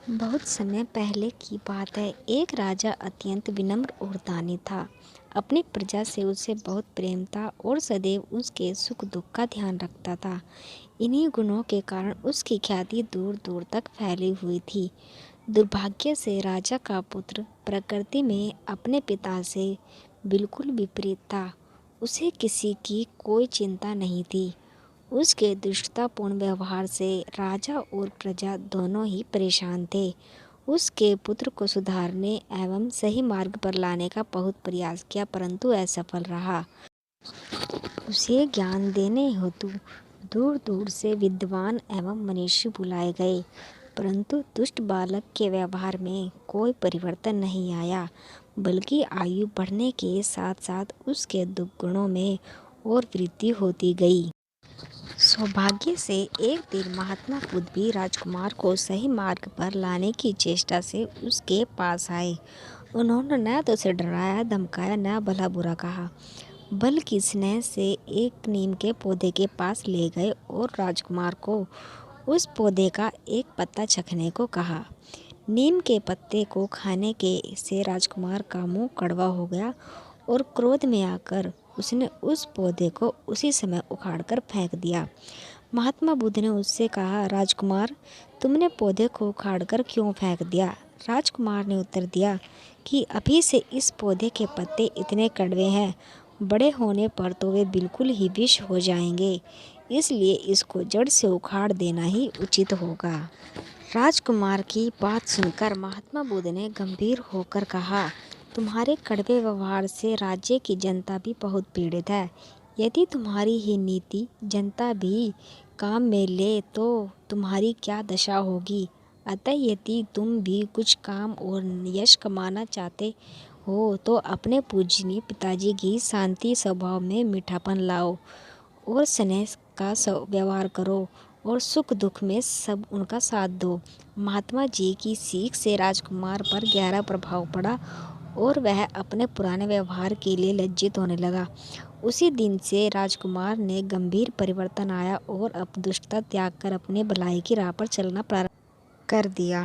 बहुत समय पहले की बात है। एक राजा अत्यंत विनम्र और दानी था। अपनी प्रजा से उसे बहुत प्रेम था और सदैव उसके सुख दुख का ध्यान रखता था। इन्हीं गुणों के कारण उसकी ख्याति दूर दूर तक फैली हुई थी। दुर्भाग्य से राजा का पुत्र प्रकृति में अपने पिता से बिल्कुल विपरीत था। उसे किसी की कोई चिंता नहीं थी। उसके दुष्टतापूर्ण व्यवहार से राजा और प्रजा दोनों ही परेशान थे। उसके पुत्र को सुधारने एवं सही मार्ग पर लाने का बहुत प्रयास किया, परंतु असफल रहा। उसे ज्ञान देने हेतु दूर दूर से विद्वान एवं मनीषी बुलाए गए, परंतु दुष्ट बालक के व्यवहार में कोई परिवर्तन नहीं आया, बल्कि आयु बढ़ने के साथ साथ उसके दुर्गुणों में और वृद्धि होती गई। सौभाग्य से एक दिन महात्मा बुद्ध भी राजकुमार को सही मार्ग पर लाने की चेष्टा से उसके पास आए। उन्होंने न तो उसे डराया धमकाया, न भला बुरा कहा, बल्कि स्नेह से एक नीम के पौधे के पास ले गए और राजकुमार को उस पौधे का एक पत्ता चखने को कहा। नीम के पत्ते को खाने के से राजकुमार का मुंह कड़वा हो गया और क्रोध में आकर उसने उस पौधे को उसी समय उखाड़कर फेंक दिया। महात्मा बुद्ध ने उससे कहा, राजकुमार, तुमने पौधे को उखाड़कर क्यों फेंक दिया? राजकुमार ने उत्तर दिया कि अभी से इस पौधे के पत्ते इतने कड़वे हैं, बड़े होने पर तो वे बिल्कुल ही विष हो जाएंगे, इसलिए इसको जड़ से उखाड़ देना ही उचित होगा। राजकुमार की बात सुनकर महात्मा बुद्ध ने गंभीर होकर कहा, तुम्हारे कड़वे व्यवहार से राज्य की जनता भी बहुत पीड़ित है। यदि तुम्हारी ही नीति जनता भी काम में ले तो तुम्हारी क्या दशा होगी। अतः यदि तुम भी कुछ काम और यश कमाना चाहते हो तो अपने पूजनीय पिताजी की शांति स्वभाव में मीठापन लाओ और स्नेह का व्यवहार करो और सुख दुख में सब उनका साथ दो। महात्मा जी की सीख से राजकुमार पर गहरा प्रभाव पड़ा और वह अपने पुराने व्यवहार के लिए लज्जित होने लगा। उसी दिन से राजकुमार ने गंभीर परिवर्तन आया और अब दुष्टता त्याग कर अपने भलाई की राह पर चलना प्रारंभ कर दिया।